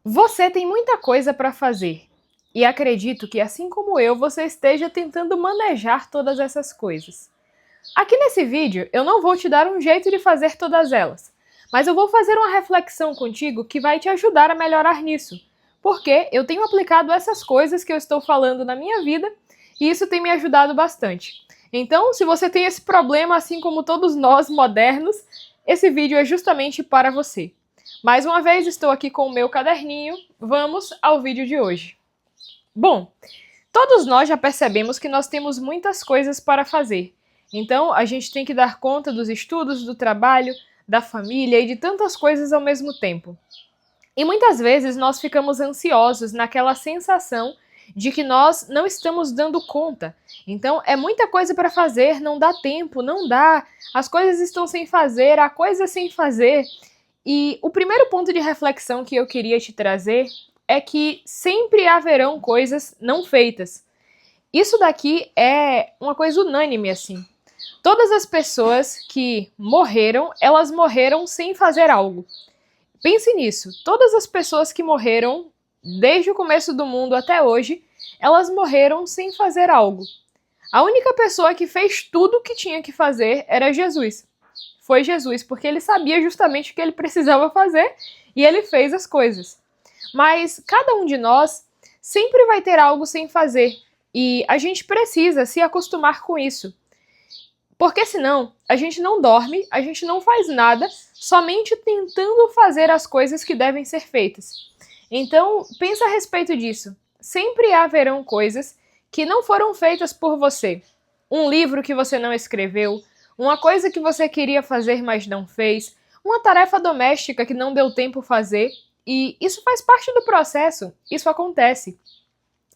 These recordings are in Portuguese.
Você tem muita coisa para fazer e acredito que, assim como eu, você esteja tentando manejar todas essas coisas. Aqui nesse vídeo eu não vou te dar um jeito de fazer todas elas, mas eu vou fazer uma reflexão contigo que vai te ajudar a melhorar nisso, porque eu tenho aplicado essas coisas que eu estou falando na minha vida e isso tem me ajudado bastante. Então, se você tem esse problema, assim como todos nós modernos, esse vídeo é justamente para você. Mais uma vez estou aqui com o meu caderninho, vamos ao vídeo de hoje. Bom, todos nós já percebemos que nós temos muitas coisas para fazer. Então, a gente tem que dar conta dos estudos, do trabalho, da família e de tantas coisas ao mesmo tempo. E muitas vezes nós ficamos ansiosos naquela sensação de que nós não estamos dando conta. Então, é muita coisa para fazer, não dá tempo, não dá, as coisas estão sem fazer, há coisa sem fazer. E o primeiro ponto de reflexão que eu queria te trazer é que sempre haverão coisas não feitas. Isso daqui é uma coisa unânime, assim. Todas as pessoas que morreram, elas morreram sem fazer algo. Pense nisso. Todas as pessoas que morreram, desde o começo do mundo até hoje, elas morreram sem fazer algo. A única pessoa que fez tudo o que tinha que fazer era Jesus. Foi Jesus, porque ele sabia justamente o que ele precisava fazer e ele fez as coisas. Mas cada um de nós sempre vai ter algo sem fazer e a gente precisa se acostumar com isso. Porque senão a gente não dorme, a gente não faz nada, somente tentando fazer as coisas que devem ser feitas. Então, pensa a respeito disso. Sempre haverão coisas que não foram feitas por você. Um livro que você não escreveu, uma coisa que você queria fazer, mas não fez, uma tarefa doméstica que não deu tempo fazer, e isso faz parte do processo, isso acontece.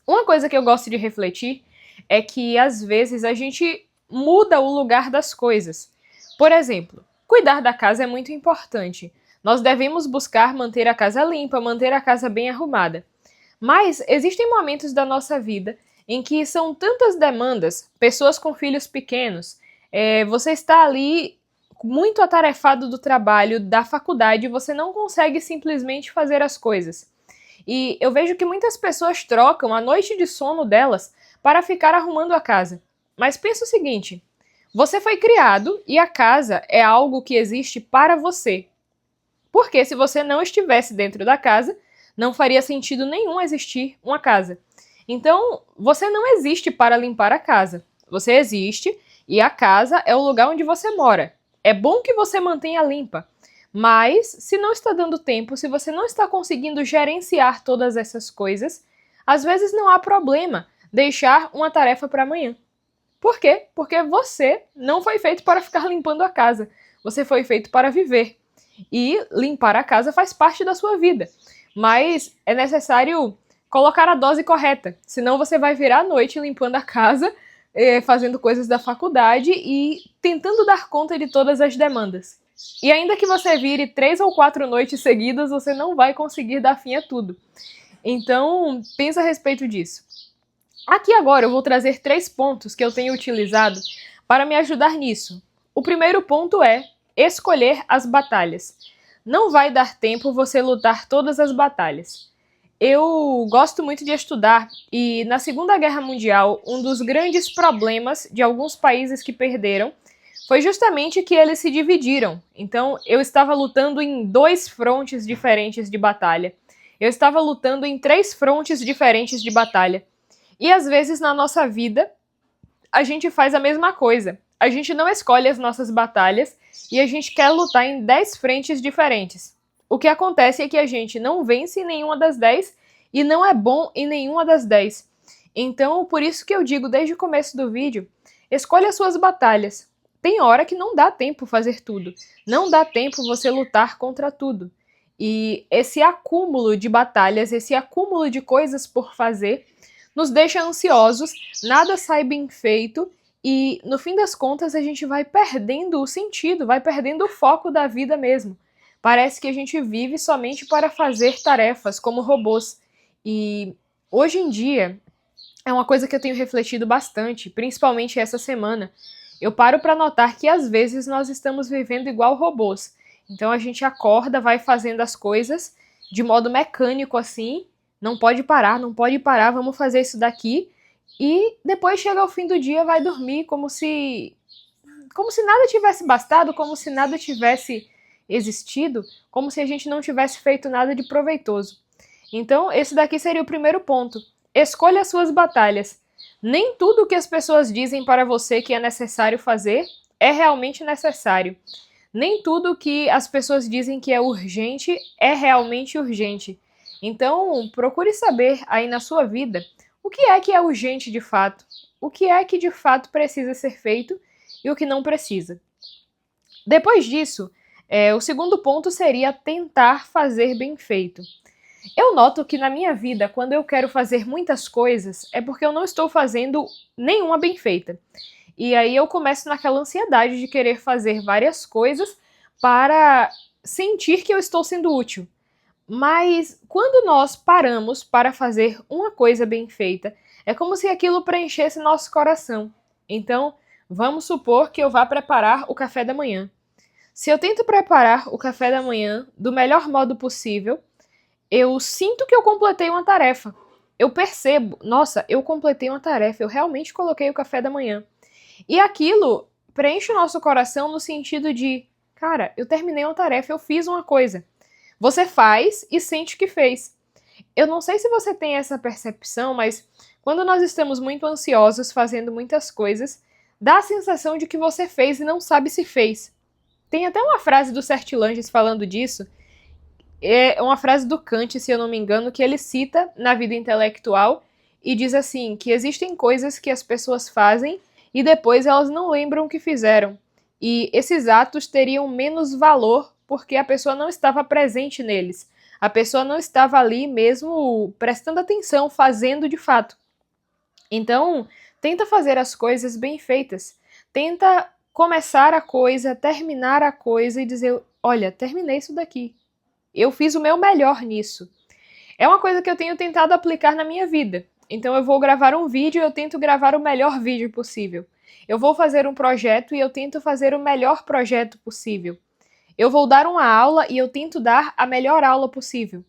Uma coisa que eu gosto de refletir é que, às vezes, a gente muda o lugar das coisas. Por exemplo, cuidar da casa é muito importante. Nós devemos buscar manter a casa limpa, manter a casa bem arrumada. Mas existem momentos da nossa vida em que são tantas demandas, pessoas com filhos pequenos, você está ali muito atarefado do trabalho, da faculdade, você não consegue simplesmente fazer as coisas. E eu vejo que muitas pessoas trocam a noite de sono delas para ficar arrumando a casa. Mas pensa o seguinte, você foi criado e a casa é algo que existe para você. Porque se você não estivesse dentro da casa, não faria sentido nenhum existir uma casa. Então, você não existe para limpar a casa. Você existe e a casa é o lugar onde você mora. É bom que você mantenha limpa, mas se não está dando tempo, se você não está conseguindo gerenciar todas essas coisas, às vezes não há problema deixar uma tarefa para amanhã. Por quê? Porque você não foi feito para ficar limpando a casa. Você foi feito para viver. E limpar a casa faz parte da sua vida. Mas é necessário colocar a dose correta. Senão você vai virar a noite limpando a casa, fazendo coisas da faculdade e tentando dar conta de todas as demandas. E ainda que você vire 3 ou 4 noites seguidas, você não vai conseguir dar fim a tudo. Então, pensa a respeito disso. Aqui agora eu vou trazer 3 pontos que eu tenho utilizado para me ajudar nisso. O primeiro ponto é escolher as batalhas. Não vai dar tempo você lutar todas as batalhas. Eu gosto muito de estudar e na Segunda Guerra Mundial, um dos grandes problemas de alguns países que perderam foi justamente que eles se dividiram. Então, eu estava lutando em 2 frontes diferentes de batalha. Eu estava lutando em 3 frontes diferentes de batalha. E às vezes na nossa vida, a gente faz a mesma coisa. A gente não escolhe as nossas batalhas e a gente quer lutar em 10 frentes diferentes. O que acontece é que a gente não vence em nenhuma das 10 e não é bom em nenhuma das 10. Então, por isso que eu digo desde o começo do vídeo, escolha as suas batalhas. Tem hora que não dá tempo fazer tudo. Não dá tempo você lutar contra tudo. E esse acúmulo de batalhas, esse acúmulo de coisas por fazer, nos deixa ansiosos, nada sai bem feito e, no fim das contas, a gente vai perdendo o sentido, vai perdendo o foco da vida mesmo. Parece que a gente vive somente para fazer tarefas como robôs. E hoje em dia é uma coisa que eu tenho refletido bastante, principalmente essa semana. Eu paro para notar que às vezes nós estamos vivendo igual robôs. Então a gente acorda, vai fazendo as coisas de modo mecânico assim, não pode parar, vamos fazer isso daqui, e depois chega ao fim do dia, vai dormir como se nada tivesse bastado, como se nada tivesse existido, como se a gente não tivesse feito nada de proveitoso. Então, esse daqui seria o primeiro ponto. Escolha as suas batalhas. Nem tudo o que as pessoas dizem para você que é necessário fazer é realmente necessário. Nem tudo que as pessoas dizem que é urgente é realmente urgente. Então, procure saber aí na sua vida o que é urgente de fato, o que é que de fato precisa ser feito e o que não precisa. Depois disso, o segundo ponto seria tentar fazer bem feito. Eu noto que na minha vida, quando eu quero fazer muitas coisas, é porque eu não estou fazendo nenhuma bem feita. E aí eu começo naquela ansiedade de querer fazer várias coisas para sentir que eu estou sendo útil. Mas quando nós paramos para fazer uma coisa bem feita, é como se aquilo preenchesse nosso coração. Então, vamos supor que eu vá preparar o café da manhã. Se eu tento preparar o café da manhã do melhor modo possível, eu sinto que eu completei uma tarefa. Eu percebo, nossa, eu completei uma tarefa, eu realmente coloquei o café da manhã. E aquilo preenche o nosso coração no sentido de, cara, eu terminei uma tarefa, eu fiz uma coisa. Você faz e sente que fez. Eu não sei se você tem essa percepção, mas quando nós estamos muito ansiosos fazendo muitas coisas, dá a sensação de que você fez e não sabe se fez. Tem até uma frase do Sertilanges falando disso, é uma frase do Kant, se eu não me engano, que ele cita na vida intelectual e diz assim, que existem coisas que as pessoas fazem e depois elas não lembram o que fizeram. E esses atos teriam menos valor porque a pessoa não estava presente neles. A pessoa não estava ali mesmo prestando atenção, fazendo de fato. Então, tenta fazer as coisas bem feitas. Tenta começar a coisa, terminar a coisa e dizer, olha, terminei isso daqui. Eu fiz o meu melhor nisso. É uma coisa que eu tenho tentado aplicar na minha vida. Então eu vou gravar um vídeo e eu tento gravar o melhor vídeo possível. Eu vou fazer um projeto e eu tento fazer o melhor projeto possível. Eu vou dar uma aula e eu tento dar a melhor aula possível.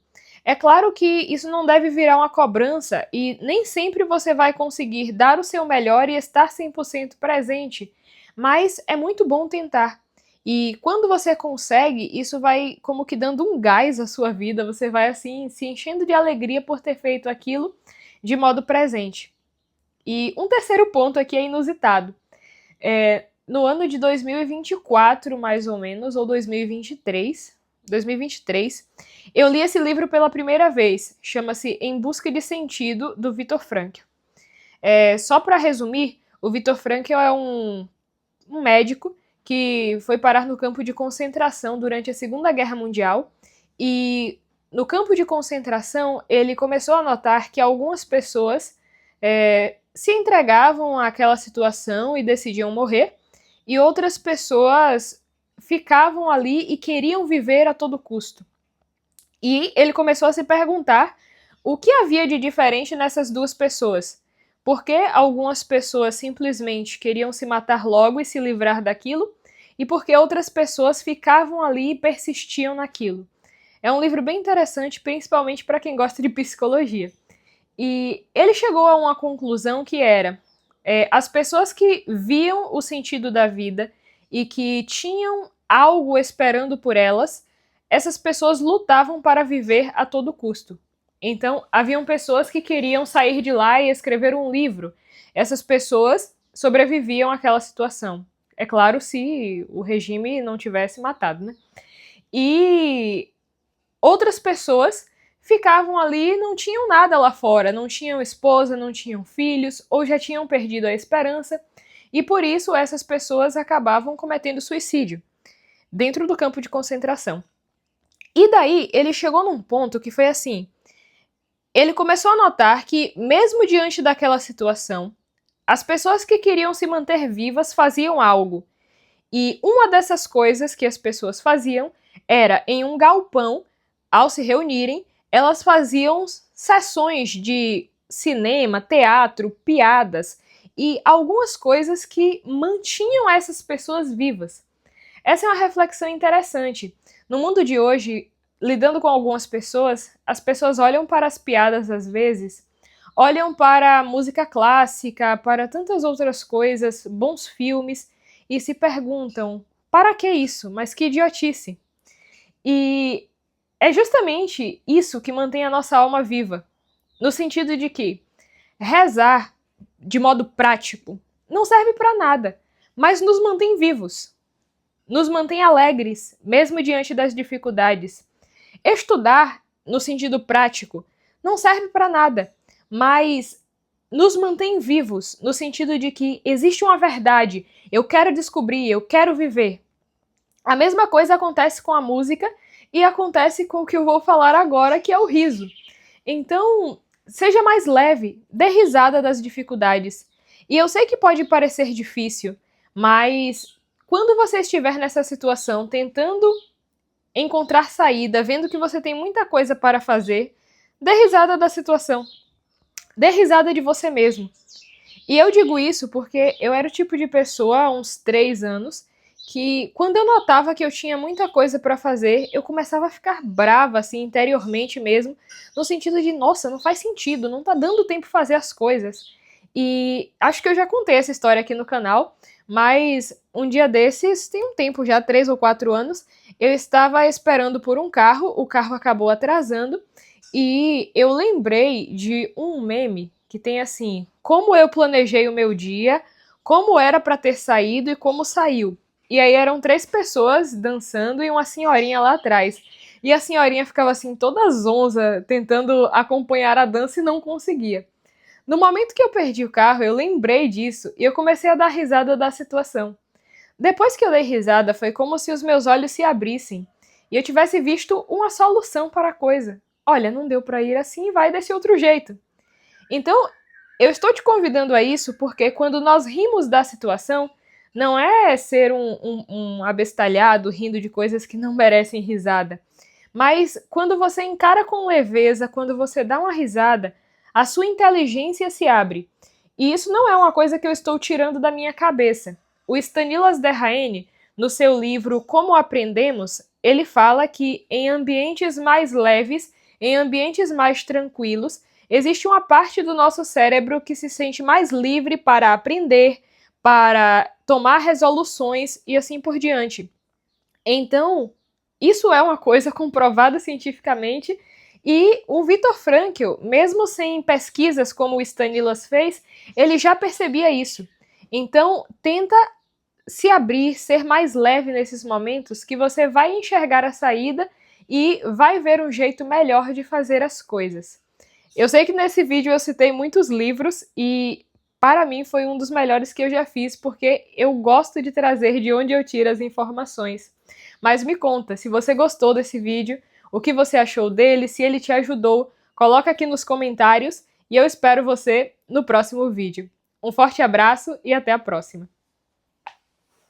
É claro que isso não deve virar uma cobrança e nem sempre você vai conseguir dar o seu melhor e estar 100% presente, mas é muito bom tentar. E quando você consegue, isso vai como que dando um gás à sua vida, você vai assim se enchendo de alegria por ter feito aquilo de modo presente. E um terceiro ponto aqui é inusitado. No ano de 2024, mais ou menos, ou 2023, eu li esse livro pela primeira vez. Chama-se Em Busca de Sentido, do Viktor Frankl. Só para resumir, o Viktor Frankl é um médico que foi parar no campo de concentração durante a Segunda Guerra Mundial. E no campo de concentração, ele começou a notar que algumas pessoas se entregavam àquela situação e decidiam morrer, e outras pessoas ficavam ali e queriam viver a todo custo. E ele começou a se perguntar o que havia de diferente nessas duas pessoas. Por que algumas pessoas simplesmente queriam se matar logo e se livrar daquilo, e por que outras pessoas ficavam ali e persistiam naquilo. É um livro bem interessante, principalmente para quem gosta de psicologia. E ele chegou a uma conclusão que era as pessoas que viam o sentido da vida e que tinham algo esperando por elas, essas pessoas lutavam para viver a todo custo. Então, haviam pessoas que queriam sair de lá e escrever um livro. Essas pessoas sobreviviam àquela situação. É claro, se o regime não tivesse matado, né? E outras pessoas ficavam ali e não tinham nada lá fora, não tinham esposa, não tinham filhos, ou já tinham perdido a esperança, e por isso essas pessoas acabavam cometendo suicídio dentro do campo de concentração. E daí ele chegou num ponto que foi assim, ele começou a notar que, mesmo diante daquela situação, as pessoas que queriam se manter vivas faziam algo. E uma dessas coisas que as pessoas faziam era, em um galpão, ao se reunirem, elas faziam sessões de cinema, teatro, piadas e algumas coisas que mantinham essas pessoas vivas. Essa é uma reflexão interessante. No mundo de hoje, lidando com algumas pessoas, as pessoas olham para as piadas às vezes, olham para a música clássica, para tantas outras coisas, bons filmes, e se perguntam, para que isso? Mas que idiotice. E é justamente isso que mantém a nossa alma viva, no sentido de que rezar de modo prático não serve para nada, mas nos mantém vivos, nos mantém alegres, mesmo diante das dificuldades. Estudar, no sentido prático, não serve para nada, mas nos mantém vivos, no sentido de que existe uma verdade, eu quero descobrir, eu quero viver. A mesma coisa acontece com a música e acontece com o que eu vou falar agora, que é o riso. Então, seja mais leve, dê risada das dificuldades. E eu sei que pode parecer difícil, mas quando você estiver nessa situação, tentando encontrar saída, vendo que você tem muita coisa para fazer, dê risada da situação. Dê risada de você mesmo. E eu digo isso porque eu era o tipo de pessoa há uns 3 anos que, quando eu notava que eu tinha muita coisa para fazer, eu começava a ficar brava, assim, interiormente mesmo, no sentido de, nossa, não faz sentido, não tá dando tempo fazer as coisas. E acho que eu já contei essa história aqui no canal, mas um dia desses, tem um tempo já, 3 ou 4 anos, eu estava esperando por um carro, o carro acabou atrasando, e eu lembrei de um meme que tem assim, como eu planejei o meu dia, como era para ter saído e como saiu. E aí eram 3 pessoas dançando e uma senhorinha lá atrás. E a senhorinha ficava assim, toda zonza, tentando acompanhar a dança e não conseguia. No momento que eu perdi o carro, eu lembrei disso e eu comecei a dar risada da situação. Depois que eu dei risada, foi como se os meus olhos se abrissem e eu tivesse visto uma solução para a coisa. Olha, não deu para ir assim, vai desse outro jeito. Então, eu estou te convidando a isso porque quando nós rimos da situação, não é ser um abestalhado rindo de coisas que não merecem risada. Mas quando você encara com leveza, quando você dá uma risada, a sua inteligência se abre. E isso não é uma coisa que eu estou tirando da minha cabeça. O Stanislas Dehaene, no seu livro Como Aprendemos, ele fala que em ambientes mais leves, em ambientes mais tranquilos, existe uma parte do nosso cérebro que se sente mais livre para aprender, para tomar resoluções e assim por diante. Então, isso é uma coisa comprovada cientificamente e o Viktor Frankl, mesmo sem pesquisas como o Stanislas fez, ele já percebia isso. Então, tenta se abrir, ser mais leve nesses momentos que você vai enxergar a saída e vai ver um jeito melhor de fazer as coisas. Eu sei que nesse vídeo eu citei muitos livros e para mim foi um dos melhores que eu já fiz porque eu gosto de trazer de onde eu tiro as informações. Mas me conta, se você gostou desse vídeo, o que você achou dele, se ele te ajudou, coloca aqui nos comentários e eu espero você no próximo vídeo. Um forte abraço e até a próxima!